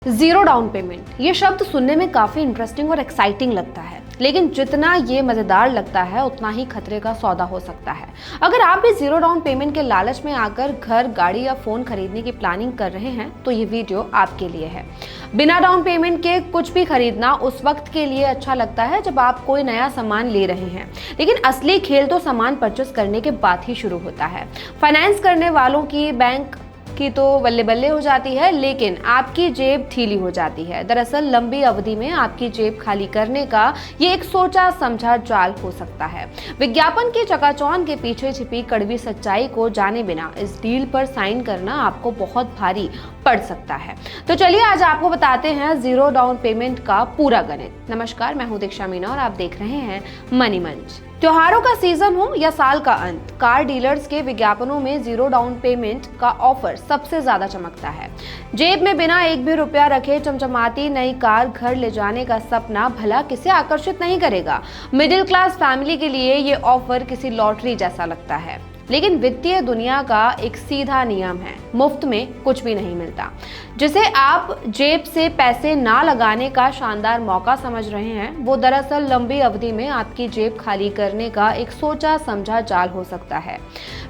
Zero down payment, ये शब्द सुनने में काफी इंटरेस्टिंग और एक्साइटिंग लगता है, लेकिन जितना ये मजेदार लगता है उतना ही खतरे का सौदा हो सकता है। अगर आप भी जीरो डाउन पेमेंट के लालच में आकर घर, गाड़ी या फोन खरीदने की प्लानिंग कर रहे हैं तो ये वीडियो आपके लिए है। बिना डाउन पेमेंट के कुछ भी खरीदना उस वक्त के लिए अच्छा लगता है जब आप कोई नया सामान ले रहे हैं, लेकिन असली खेल तो सामान परचेस करने के बाद ही शुरू होता है। फाइनेंस करने वालों की बैंक की तो बल्ले बल्ले हो जाती है, लेकिन आपकी जेब ढीली हो जाती है। दरअसल लंबी अवधि में आपकी जेब खाली करने का ये एक सोचा समझा जाल हो सकता है। विज्ञापन के चकाचौंध के पीछे छिपी कड़वी सच्चाई को जाने बिना इस डील पर साइन करना आपको बहुत भारी पड़ सकता है। तो चलिए आज आपको बताते हैं जीरो डाउन पेमेंट का पूरा गणित। नमस्कार, मैं हूं दीक्षा मीना और आप देख रहे हैं मनी मंच। त्योहारों का सीजन हो या साल का अंत, कार डीलर्स के विज्ञापनों में जीरो डाउन पेमेंट का ऑफर सबसे ज्यादा चमकता है। जेब में बिना एक भी रुपया रखे चमचमाती नई कार घर ले जाने का सपना भला किसे आकर्षित नहीं करेगा। मिडिल क्लास फैमिली के लिए ये ऑफर किसी लॉटरी जैसा लगता है, लेकिन वित्तीय दुनिया का एक सीधा नियम है, मुफ्त में कुछ भी नहीं मिलता। जिसे आप जेब से पैसे ना लगाने का शानदार मौका समझ रहे हैं, वो दरअसल लंबी अवधि में आपकी जेब खाली करने का एक सोचा समझा जाल हो सकता है।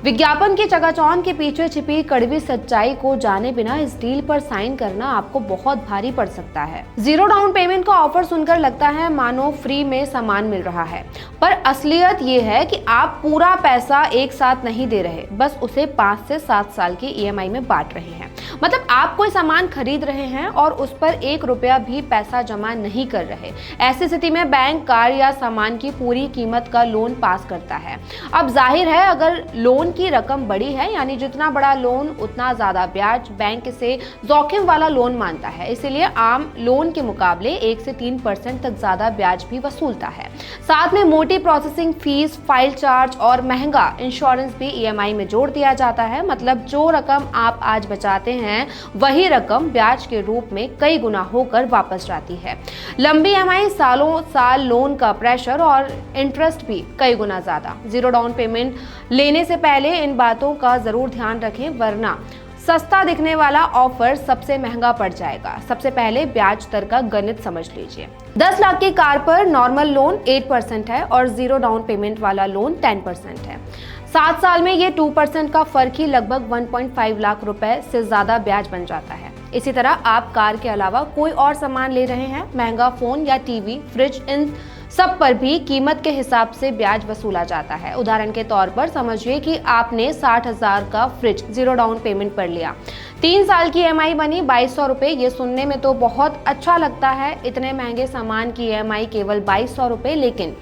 विज्ञापन के चकाचौंध के पीछे छिपी कड़वी सच्चाई को जाने बिना इस डील पर साइन करना आपको बहुत भारी पड़ सकता है। जीरो डाउन पेमेंट का ऑफर सुनकर लगता है मानो फ्री में सामान मिल रहा है, पर असलियत ये है कि आप पूरा पैसा एक साथ नहीं दे रहे, बस उसे 5 से 7 साल की ईएमआई में बांट रहे हैं। मतलब आप कोई सामान खरीद रहे हैं और उस पर 1 रुपया भी पैसा जमा नहीं कर रहे। ऐसी स्थिति में बैंक कार या सामान की पूरी कीमत का लोन पास करता है। अब जाहिर है, अगर लोन की रकम बड़ी है, यानी जितना बड़ा लोन उतना ज्यादा ब्याज, बैंक इसे जोखिम वाला लोन मानता है। इसीलिए आम लोन के मुकाबले 1 से 3% तक ज्यादा ब्याज भी वसूलता है। साथ में मोटी प्रोसेसिंग फीस, फाइल चार्ज और महंगा इंश्योरेंस भी ईएमआई में जोड़ दिया जाता है। मतलब जो रकम आप आज बचाते हैं वही रकम ब्याज के रूप में कई गुना होकर वापस जाती है। लंबी ईएमआई, सालों साल लोन का प्रेशर और इंटरेस्ट भी कई गुना ज्यादा। जीरो डाउन पेमेंट लेने से पहले इन बातों का जरूर ध्यान रखें, वरना सस्ता दिखने वाला ऑफर सबसे महंगा पड़ जाएगा। सबसे पहले ब्याज दर का गणित समझ लीजिए। 10 लाख की कार पर नॉर्मल लोन 8% है और जीरो डाउन पेमेंट वाला लोन 10% है। 7 साल में ये 2% का फर्क ही लगभग 1.5 लाख रुपए से ज्यादा ब्याज बन जाता है। इसी तरह आप कार के अलावा कोई और सामान ले रहे हैं, महंगा फोन या टीवी, फ्रिज, इन सब पर भी कीमत के हिसाब से ब्याज वसूला जाता है। उदाहरण के तौर पर समझिए कि आपने 60,000 का फ्रिज जीरो डाउन पेमेंट पर लिया। 3 साल की ईएमआई बनी 2200 रुपए। ये सुनने में तो बहुत अच्छा लगता है, इतने महंगे सामान की ईएमआई केवल 2200 रुपए, लेकिन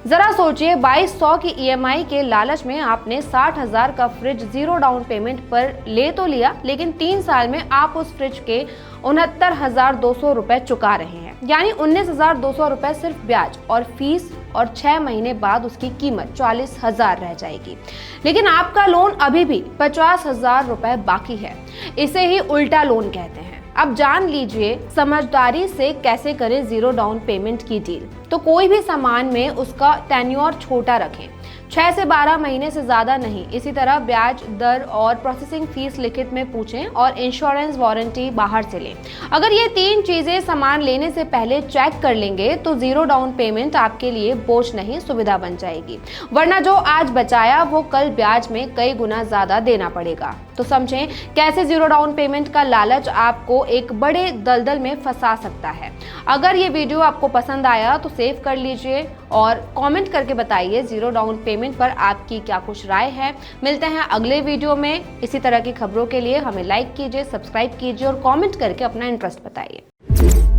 जरा सोचिए, 2200 की ईएमआई के लालच में आपने 60,000 का फ्रिज जीरो डाउन पेमेंट पर ले तो लिया, लेकिन 3 साल में आप उस फ्रिज के 69,200 रुपए चुका रहे हैं, यानी 19,200 रुपए सिर्फ ब्याज और फीस, और 6 महीने बाद उसकी कीमत 40,000 रह जाएगी। लेकिन आपका लोन अभी भी 50,000 रुपए बाकी है। इसे ही उल्टा लोन कहते हैं। अब जान लीजिए समझदारी से कैसे करें जीरो डाउन पेमेंट की डील। तो कोई भी सामान में उसका टेन्योर छोटा रखें, 6 से 12 महीने से ज्यादा नहीं। इसी तरह ब्याज दर और प्रोसेसिंग फीस लिखित में पूछें और इंश्योरेंस वारंटी बाहर से लें। अगर ये 3 चीजें सामान लेने से पहले चेक कर लेंगे तो जीरो डाउन पेमेंट आपके लिए बोझ नहीं, सुविधा बन जाएगी। वरना जो आज बचाया वो कल ब्याज में कई गुना ज्यादा देना पड़ेगा। तो समझें कैसे जीरो डाउन पेमेंट का लालच आपको एक बड़े दलदल में फंसा सकता है। अगर ये वीडियो आपको पसंद आया तो सेव कर लीजिए और कमेंट करके बताइए जीरो डाउन पेमेंट पर आपकी क्या कुछ राय है। मिलते हैं अगले वीडियो में। इसी तरह की खबरों के लिए हमें लाइक कीजिए, सब्सक्राइब कीजिए और कमेंट करके अपना इंटरेस्ट बताइए।